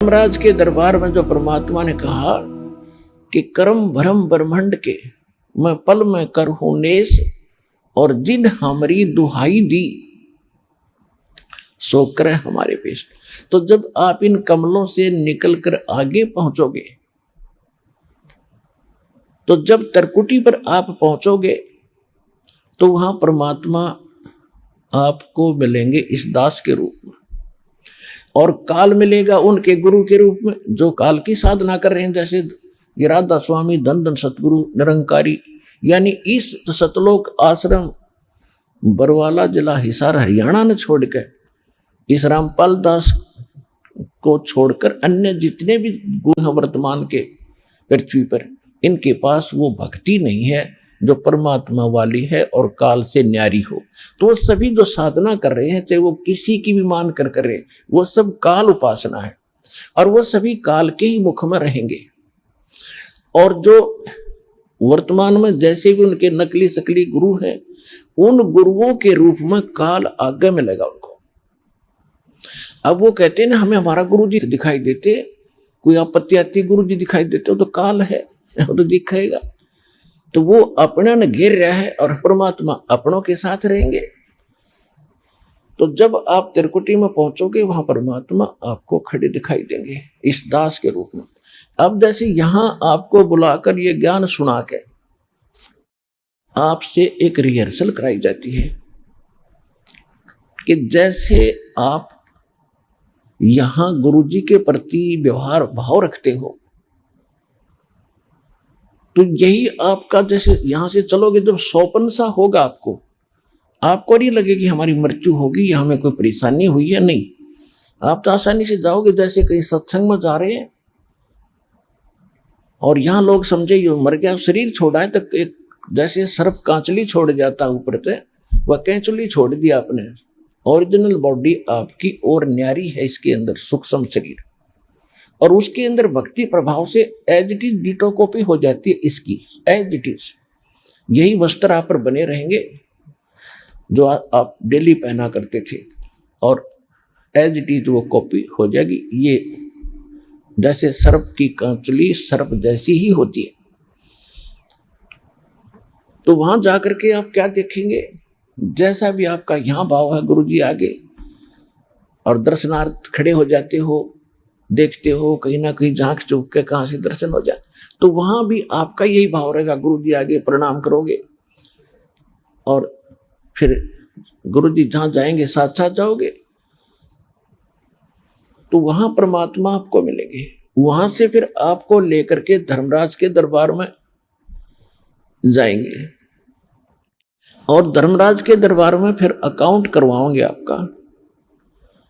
धर्मराज के दरबार में जो परमात्मा ने कहा कि कर्म भरम ब्रह्मंड के मैं पल में करहूं नेस, और जिन हमारी दुहाई दी सो करे हमारे पेश। तो जब आप इन कमलों से निकलकर आगे पहुंचोगे, तो जब तरकुटी पर आप पहुंचोगे तो वहां परमात्मा आपको मिलेंगे इस दास के रूप में, और काल मिलेगा उनके गुरु के रूप में जो काल की साधना कर रहे हैं, जैसे गिराधा स्वामी, धन धन सतगुरु निरंकारी। यानी इस सतलोक आश्रम बरवाला जिला हिसार हरियाणा ने छोड़कर, इस रामपाल दास को छोड़कर अन्य जितने भी गुरु हैं वर्तमान के पृथ्वी पर, इनके पास वो भक्ति नहीं है जो परमात्मा वाली है और काल से न्यारी हो। तो वो सभी जो साधना कर रहे हैं, चाहे वो किसी की भी मान कर रहे, वो सब काल उपासना है, और वो सभी काल के ही मुख में रहेंगे। और जो वर्तमान में जैसे भी उनके नकली सकली गुरु हैं, उन गुरुओं के रूप में काल आगे मिलेगा उनको। अब वो कहते हैं ना, हमें हमारा गुरु जी दिखाई देते, कोई आपत्ति आती गुरु जी दिखाई देते हो तो काल है, वो तो दिखाएगा। तो वो अपना ने घेर रहा है और परमात्मा अपनों के साथ रहेंगे। तो जब आप त्रिकुटी में पहुंचोगे, वहां परमात्मा आपको खड़े दिखाई देंगे इस दास के रूप में। अब जैसे यहां आपको बुलाकर ये ज्ञान सुना के आपसे एक रिहर्सल कराई जाती है कि जैसे आप यहां गुरुजी के प्रति व्यवहार भाव रखते हो, तो यही आपका, जैसे यहां से चलोगे जब सौपन सा होगा आपको नहीं लगेगी हमारी मृत्यु होगी या हमें कोई परेशानी हुई है, नहीं। आप तो आसानी से जाओगे, जैसे कहीं सत्संग में जा रहे हैं और यहाँ लोग समझे ये मर गया, शरीर छोड़ा है, तो एक जैसे सर्प कांचली छोड़ जाता है ऊपर से, वह कैंचुली छोड़ दिया आपने। ओरिजिनल बॉडी आपकी और न्यारी है, इसके अंदर सूक्ष्म शरीर, और उसके अंदर भक्ति प्रभाव से as it is ditto copy हो जाती है इसकी, एज इट इज। यही वस्त्र आप पर बने रहेंगे जो आप डेली पहना करते थे, और एज इट इज वो कॉपी हो जाएगी। ये जैसे सर्प की कांचुली सर्प जैसी ही होती है। तो वहां जाकर के आप क्या देखेंगे, जैसा भी आपका यहां भाव है, गुरु जी आगे और दर्शनार्थ खड़े हो जाते हो, देखते हो कहीं ना कहीं झांक चूक के कहां से दर्शन हो जाए, तो वहां भी आपका यही भाव रहेगा, गुरु जी आगे प्रणाम करोगे, और फिर गुरु जी जहां जाएंगे साथ साथ जाओगे, तो वहां परमात्मा आपको मिलेंगे। वहां से फिर आपको लेकर के धर्मराज के दरबार में जाएंगे, और धर्मराज के दरबार में फिर अकाउंट करवाओगे आपका,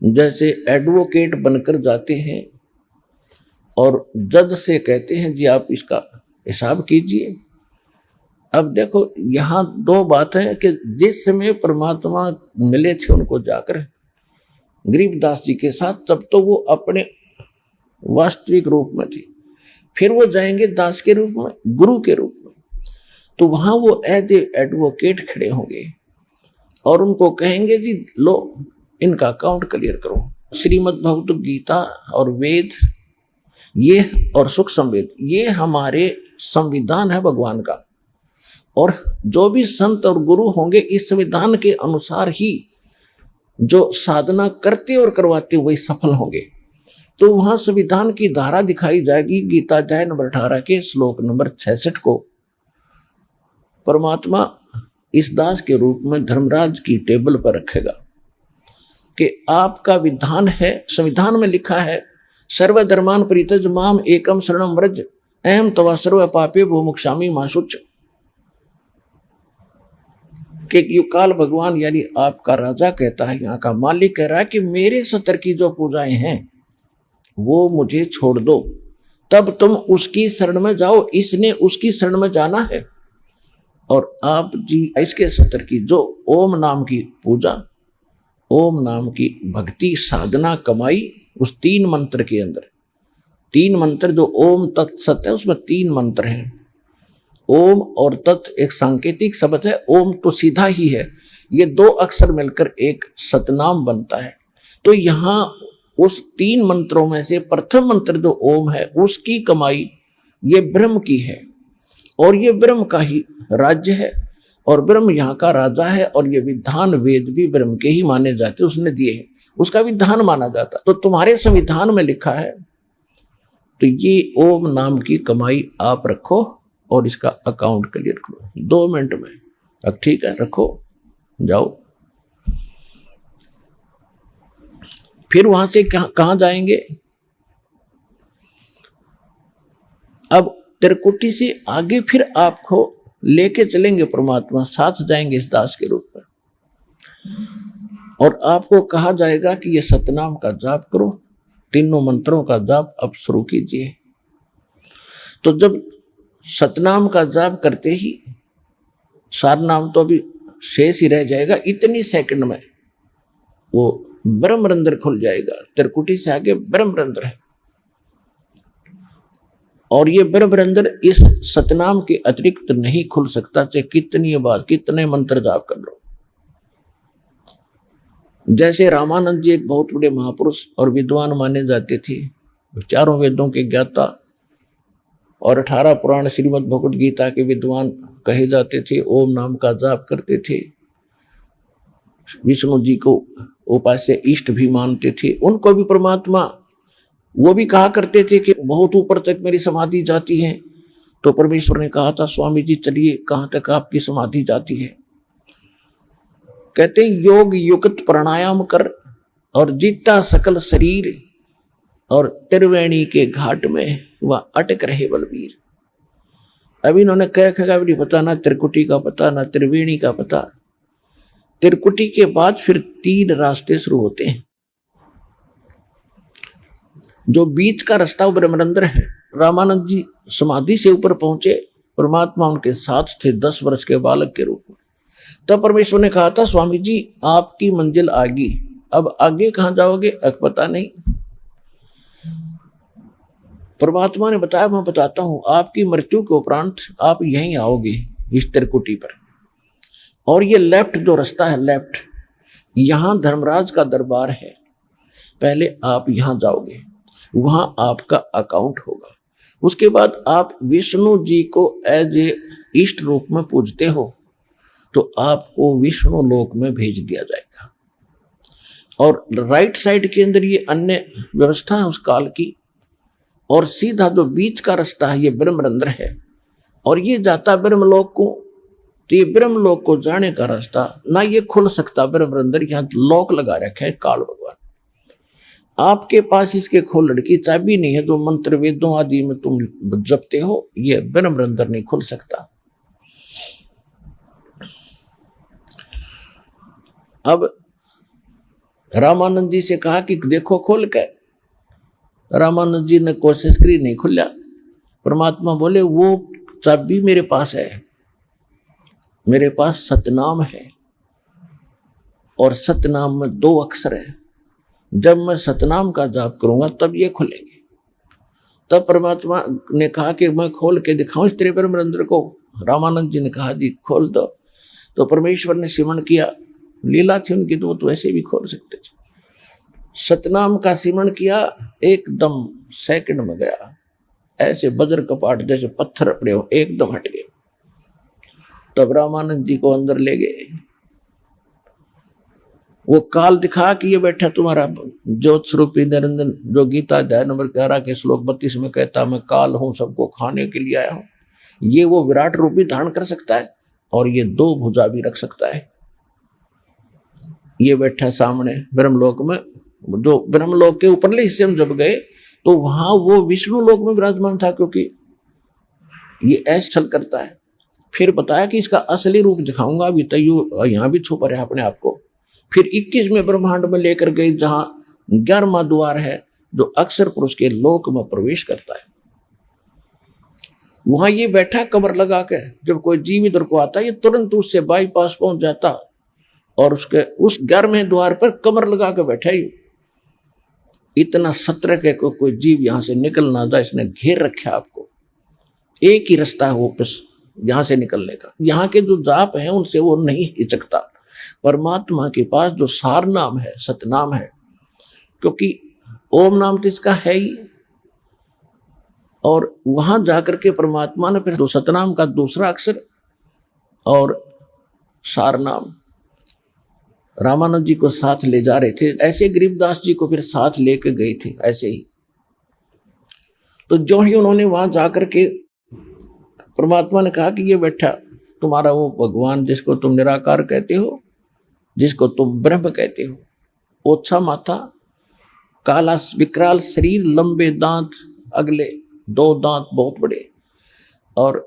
जैसे एडवोकेट बनकर जाते हैं और जज से कहते हैं जी आप इसका हिसाब कीजिए। अब देखो यहां दो बातें हैं कि जिस समय परमात्मा मिले थे उनको जाकर गरीबदास जी के साथ, तब तो वो अपने वास्तविक रूप में थे, फिर वो जाएंगे दास के रूप में, गुरु के रूप में, तो वहां वो एज ए एडवोकेट खड़े होंगे और उनको कहेंगे जी लो इनका अकाउंट क्लियर करो। श्रीमद् भगवत गीता और वेद ये और सूक्ष्म वेद ये हमारे संविधान है भगवान का, और जो भी संत और गुरु होंगे इस संविधान के अनुसार ही जो साधना करते और करवाते वही सफल होंगे। तो वहां संविधान की धारा दिखाई जाएगी, गीता अध्याय नंबर 18 के श्लोक नंबर 66 को परमात्मा इस दास के रूप में धर्मराज की टेबल पर रखेगा कि आपका विधान है, संविधान में लिखा है, सर्वधर्मान परित्यज माम एकम शरणम व्रज अहम तवा सर्व पापे भो मोक्षामि मा शुच। कि युकाल भगवान यानी आपका राजा कहता है, यहाँ का मालिक कह रहा है कि मेरे सतर की जो पूजाएं हैं वो मुझे छोड़ दो, तब तुम उसकी शरण में जाओ, इसने उसकी शरण में जाना है। और आप जी इसके सतर की जो ओम नाम की पूजा, ओम नाम की भक्ति साधना कमाई, उस 3 मंत्र के अंदर 3 मंत्र जो ओम तत्सत है उसमें 3 मंत्र हैं। ओम और तत् एक सांकेतिक शब्द है, ओम तो सीधा ही है, ये 2 अक्षर मिलकर एक सतनाम बनता है। तो यहाँ उस 3 मंत्रों में से प्रथम मंत्र जो ओम है उसकी कमाई ये ब्रह्म की है, और ये ब्रह्म का ही राज्य है, और ब्रह्म यहाँ का राजा है, और ये विधान वेद भी ब्रह्म के ही माने जाते, उसने दिए हैं, उसका विधान माना जाता। तो तुम्हारे संविधान में लिखा है, तो ये ओम नाम की कमाई आप रखो और इसका अकाउंट क्लियर करो 2 मिनट में। अब ठीक है, रखो, जाओ। फिर वहां से कहां जाएंगे? अब त्रिकुटी से आगे फिर आपको लेके चलेंगे परमात्मा, साथ जाएंगे इस दास के रूप में, और आपको कहा जाएगा कि ये सतनाम का जाप करो, तीनों मंत्रों का जाप अब शुरू कीजिए। तो जब सतनाम का जाप करते ही सार नाम तो अभी शेष ही रह जाएगा, इतनी सेकंड में वो ब्रह्मरंध्र खुल जाएगा। त्रिकुटी से आगे ब्रह्मरंध्र है, और ये ब्रह्मरंध्र इस सतनाम के अतिरिक्त नहीं खुल सकता, चाहे कितनी बार कितने मंत्र जाप कर लो। जैसे रामानंद जी एक बहुत बड़े महापुरुष और विद्वान माने जाते थे, चारों वेदों के ज्ञाता और 18 पुराण श्रीमद् भगवद गीता के विद्वान कहे जाते थे, ओम नाम का जाप करते थे, विष्णु जी को उपास्य इष्ट भी मानते थे, उनको भी परमात्मा वो भी कहा करते थे कि बहुत ऊपर तक मेरी समाधि जाती है। तो परमेश्वर ने कहा था, स्वामी जी चलिए, कहां तक आपकी समाधि जाती है? कहते योग युक्त प्राणायाम कर और जीता सकल शरीर, और त्रिवेणी के घाट में वह अटक रहे बलबीर। अभी इन्होंने कह का भी नहीं पता, ना त्रिकुटी का पता, ना त्रिवेणी का पता। त्रिकुटी के बाद फिर 3 रास्ते शुरू होते हैं, जो बीच का रास्ता ब्रह्मरंध्र है। रामानंद जी समाधि से ऊपर पहुंचे, परमात्मा उनके साथ थे 10 वर्ष के बालक के रूप में। तब परमेश्वर ने कहा था, स्वामी जी आपकी मंजिल आगी, अब आगे कहां जाओगे? अब पता नहीं। परमात्मा ने बताया, मैं बताता हूं, आपकी मृत्यु के उपरांत आप यहीं आओगे इस त्रिकुटी पर, और ये लेफ्ट जो रास्ता है, लेफ्ट, यहां धर्मराज का दरबार है, पहले आप यहां जाओगे, वहां आपका अकाउंट होगा। उसके बाद आप विष्णु जी को एज ए इष्ट रूप में पूजते हो, तो आपको विष्णु लोक में भेज दिया जाएगा। और राइट साइड के अंदर ये अन्य व्यवस्था है उस काल की, और सीधा जो बीच का रास्ता है ये ब्रह्मरंध्र है, और ये जाता ब्रह्मलोक को। तो ये ब्रह्मलोक को जाने का रास्ता ना ये खुल सकता ब्रह्मरंध्र, यहाँ लॉक लगा रखा है काल भगवान। आपके पास इसके खोलने की चाबी नहीं है, जो मंत्र वेदों आदि में तुम जपते हो, ये ब्रह्मरंध्र नहीं खुल सकता। अब रामानंद जी से कहा कि देखो खोल के, रामानंद जी ने कोशिश करी, नहीं खुला। परमात्मा बोले, वो चाबी मेरे पास है, मेरे पास सतनाम है, और सतनाम में 2 अक्षर है, जब मैं सतनाम का जाप करूंगा तब ये खुलेंगे। तब परमात्मा ने कहा कि मैं खोल के दिखाऊं इस तेरे ब्रह्मरंध्र को। रामानंद जी ने कहा, जी खोल दो। तो परमेश्वर ने सिमरण किया, लीला थी उनकी, तो वो तो ऐसे भी खोल सकते थे। सतनाम का सिमरण किया, एकदम सेकंड में गया, ऐसे वज्र कपाट जैसे पत्थर पड़े हो, एकदम हट गए। तब रामानंद जी को अंदर ले गए, वो काल दिखा कि ये बैठा तुम्हारा ज्योत स्वरूपी निरंजन, जो गीता अध्याय नंबर 11 के श्लोक 32 में कहता, मैं काल हूं, सबको खाने के लिए आया हूं। ये वो विराट रूप भी धारण कर सकता है, और ये 2 भुजा भी रख सकता है। ये बैठा सामने ब्रह्मलोक में, जो ब्रह्मलोक के ऊपरले हिस्से में जब गए तो वहां वो विष्णु लोक में विराजमान था, क्योंकि ये ऐसा छल करता है। फिर बताया कि इसका असली रूप दिखाऊंगा, अभी तो यहाँ भी छुपा रहा अपने आप को। फिर 21वें ब्रह्मांड में लेकर गए, जहां 11वां द्वार है, जो अक्षर पुरुष के लोक में प्रवेश करता है। वहां ये बैठा कमर लगा के, जब कोई जीव इधर को आता, ये तुरंत उससे बाईपास पहुंच जाता, और उसके उस 11वें द्वार पर कमर लगा के बैठा ही। इतना सत्र के कोई जीव यहां से निकल ना जाए, इसने घेर रखा आपको। एक ही रास्ता है वो यहां से निकलने का। यहाँ के जो जाप हैं उनसे वो नहीं हिचकता। परमात्मा के पास जो सार नाम है, सतनाम है, क्योंकि ओम नाम तो इसका है ही। और वहां जाकर के परमात्मा ने फिर सतनाम का दूसरा अक्षर और सार नाम रामानंद जी को साथ ले जा रहे थे, ऐसे गरीबदास जी को फिर साथ लेके गए थे ऐसे ही। तो जो ही उन्होंने वहां जाकर के परमात्मा ने कहा कि ये बैठा तुम्हारा वो भगवान जिसको तुम निराकार कहते हो, जिसको तुम ब्रह्म कहते हो, ओछा माथा, काला विकराल शरीर, लंबे दांत, अगले 2 दांत बहुत बड़े और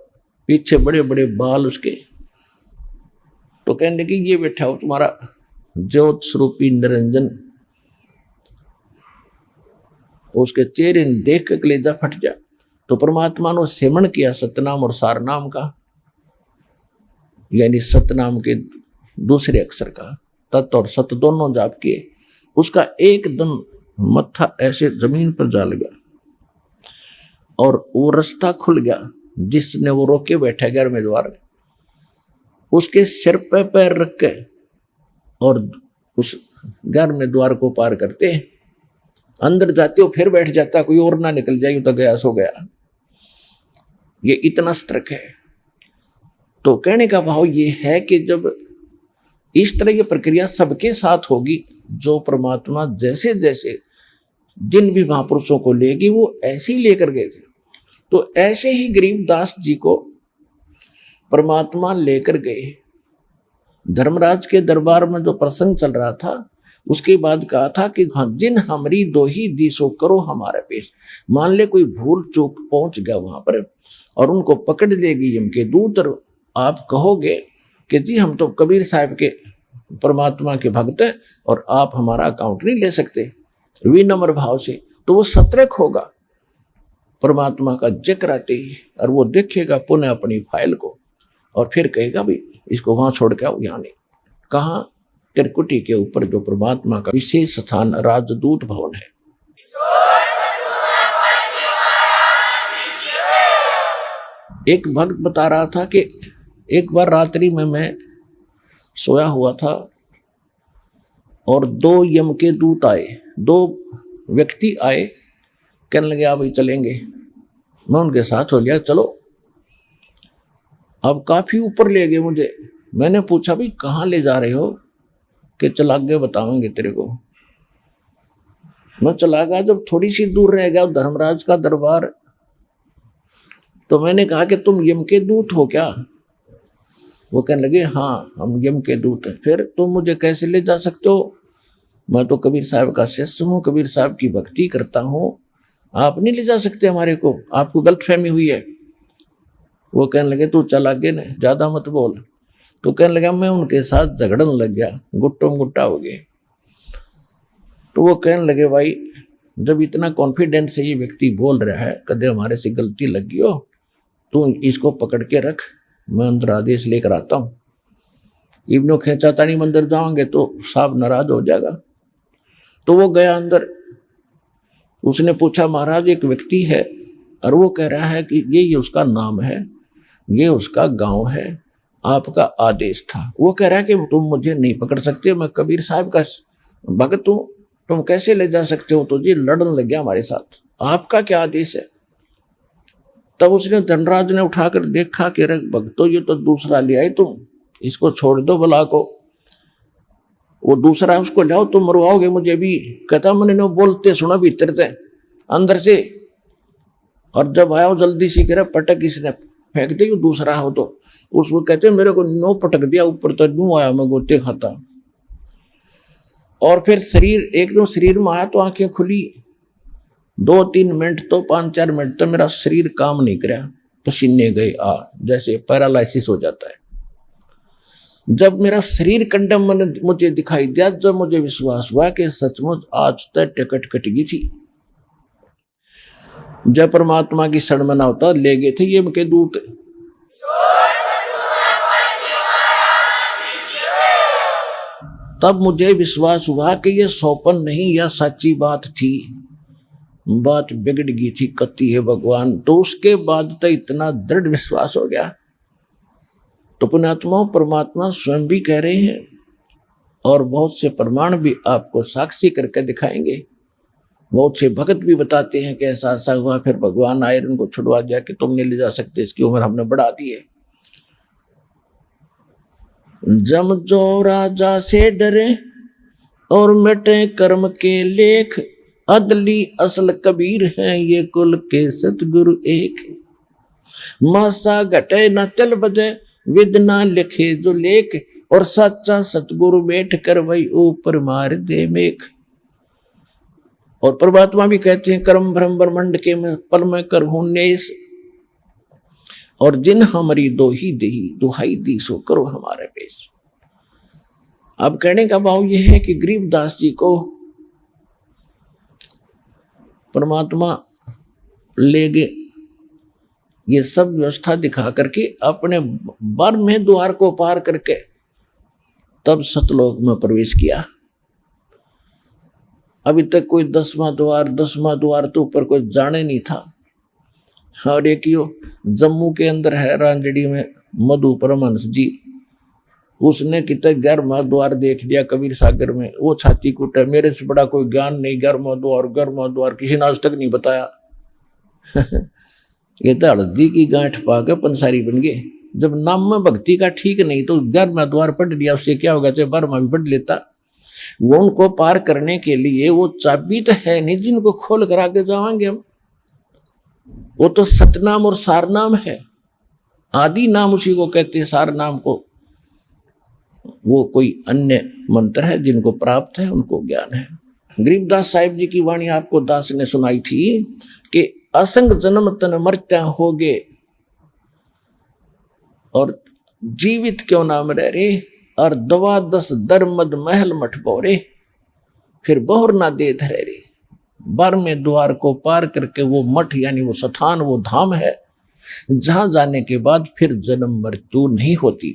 पीछे बड़े बड़े बाल उसके। तो कहने लगी ये बैठा हो तुम्हारा ज्योत स्वरूपी निरंजन, उसके चेहरे देख के कलेजा फट जा। तो परमात्मा ने सेवन किया सतनाम और सारनाम का, यानी सतनाम के दूसरे अक्षर का, तत् और सत दोनों जाप किए। उसका एकदम मत्था ऐसे जमीन पर जा लगा और वो रास्ता खुल गया जिसने वो रोके बैठा 11वें द्वार में, उसके सिर पे पैर रख के और उस 11वें द्वार को पार करते अंदर जाते हो, फिर बैठ जाता, कोई और ना निकल जाए तो गया सो गया। ये इतना स्ट्रक है। तो कहने का भाव ये है कि जब इस तरह की प्रक्रिया सबके साथ होगी, जो परमात्मा जैसे जैसे जिन भी महापुरुषों को लेगी वो ऐसे ही लेकर गए थे, तो ऐसे ही गरीबदास जी को परमात्मा लेकर गए। धर्मराज के दरबार में जो प्रसंग चल रहा था उसके बाद कहा था कि हाँ, जिन हमरी दो ही दिसो करो हमारे पेश। मान ले कोई भूल चूक पहुंच गया वहां पर और उनको पकड़ लेगी यम के दूत, और आप कहोगे कि जी हम तो कबीर साहब के परमात्मा के भक्त हैं और आप हमारा अकाउंट नहीं ले सकते, विनम्र भाव से, तो वो सतर्क होगा परमात्मा का जिक्र आते ही, और वो देखेगा पुनः अपनी फाइल को और फिर कहेगा भी इसको वहां छोड़ के आओ, यहाँ नहीं। कहाँ? त्रिकुटी के ऊपर जो परमात्मा का विशेष स्थान राजदूत भवन है। एक भक्त बता रहा था कि एक बार रात्रि में मैं सोया हुआ था और 2 यम के दूत आए, 2 व्यक्ति आए, कहने लगे आप ही चलेंगे। मैं उनके साथ हो गया, चलो। अब काफी ऊपर ले गए मुझे। मैंने पूछा भी कहाँ ले जा रहे हो? कि चल आगे बताएंगे तेरे को। मैं चला गया, जब थोड़ी सी दूर रह गया धर्मराज का दरबार, तो मैंने कहा कि तुम यम के दूत हो क्या? वो कहने लगे हाँ हम यम के दूत हैं। फिर तुम मुझे कैसे ले जा सकते हो? मैं तो कबीर साहब का शिष्य हूँ, कबीर साहब की भक्ति करता हूँ, आप नहीं ले जा सकते हमारे को, आपको गलतफहमी हुई है। वो कहने लगे तू चल आगे न, ज्यादा मत बोल। तो कहने लगा मैं उनके साथ झगड़न लग गया, गुट्टो गुट्टा हो गए। तो वो कहने लगे भाई जब इतना कॉन्फिडेंस से ये व्यक्ति बोल रहा है, कदे हमारे से गलती लगी हो, तू इसको पकड़ के रख, मैं अंदर आदेश लेकर आता हूँ। इब्नो खेचातानी मंदिर जाओगे तो साहब नाराज हो जाएगा। तो वो गया अंदर, उसने पूछा महाराज एक व्यक्ति है और वो कह रहा है कि ये उसका नाम है, ये उसका गांव है, आपका आदेश था। वो कह रहा है कि तुम मुझे नहीं पकड़ सकते, मैं कबीर साहब का भक्त हूँ, तुम कैसे ले जा सकते हो? तो जी लड़न लग गया हमारे साथ, आपका क्या आदेश है? तब उसने धनराज ने उठाकर देखा कि अरे भक्तों ये तो दूसरा ले आई, तुम इसको छोड़ दो बला को, वो दूसरा उसको लाओ, तुम मरवाओगे मुझे भी। कहता मैंने बोलते सुना भीतर से अंदर से, और जब आया जल्दी से कह पटक इसने फेंक दे, दूसरा हो तो उसको कहते मेरे को नो पटक दिया ऊपर, तो यूं आया मैं गोते खाता। और फिर शरीर एकदम शरीर में आया तो आंखें खुली, 2-3 मिनट तो 5-4 मिनट तो मेरा शरीर काम नहीं कराया, पसीने गए जैसे पैरालाइसिस हो जाता है। जब मेरा शरीर कंडम मुझे दिखाई दिया, जब मुझे विश्वास हुआ कि सचमुच आज तक टिकट कट गई थी। जब परमात्मा की शरण में ना होता ले गए थे ये उनके दूत। तब मुझे विश्वास हुआ कि ये सौपन नहीं या सच्ची बात थी, बात बिगड़ गई थी, कती है भगवान। तो उसके बाद तो इतना दृढ़ विश्वास हो गया। तो पुण्यात्मा परमात्मा स्वयं भी कह रहे हैं और बहुत से प्रमाण भी आपको साक्षी करके दिखाएंगे बहुत से भगत भी बताते हैं कि ऐसा ऐसा हुआ, फिर भगवान आए उनको छुड़वा दिया कि तुम नहीं ले जा सकते, इसकी उम्र हमने बढ़ा दी है। जम जो राजा से डरे और मिटे कर्म के लेख, अदली असल कबीर हैं ये कुल के सतगुरु एक। मासा घटे न तिल बजे विद ना लिखे जो लेख, और सच्चा सतगुरु बैठ कर वही ऊपर मार दे मेघ। और परमात्मा भी कहते हैं कर्म ब्रह्म ब्रह्मंड के में पल में कर हूं नेस, और जिन हमारी दो ही देही दुहाई दी सो करो हमारे पेश। अब कहने का भाव यह है कि गरीबदास जी को परमात्मा ले गए, ये सब व्यवस्था दिखा करके अपने बर में द्वार को पार करके तब सतलोक में प्रवेश किया। अभी तक कोई 10वां द्वार तो ऊपर कोई जाने नहीं था। और एक यो जम्मू के अंदर है रांजड़ी में मधु परमहंस जी, उसने कितने 11वां द्वार देख लिया कबीर सागर में। वो छाती कूटे, मेरे से बड़ा कोई ज्ञान नहीं, 11वां द्वार किसी ने आज तक नहीं बताया। ये तो हल्दी की गांठ पाकर पंसारी बन गए। जब नाम में भक्ति का ठीक नहीं तो 11वां द्वार पढ़ लिया, उससे क्या होगा, चाहे 12वां भी पढ़ लेता। वो उनको पार करने के लिए वो चाबी तो है नहीं जिनको खोल कर आगे जाएंगे हम। वो तो सतनाम और सारनाम है, आदि नाम उसी को कहते हैं, सार नाम को वो कोई अन्य मंत्र है जिनको प्राप्त है उनको ज्ञान है। गरीबदास साहिब जी की वाणी आपको दास ने सुनाई थी कि असंग जन्म तन मरत्या होगे और जीवित क्यों नाम रह रे, और 10 दर मद महल मठ बोरे, फिर बहुर ना दे धरे रे। 12वें द्वार को पार करके वो मठ यानी वो स्थान वो धाम है जहां जाने के बाद फिर जन्म मृत्यु नहीं होती।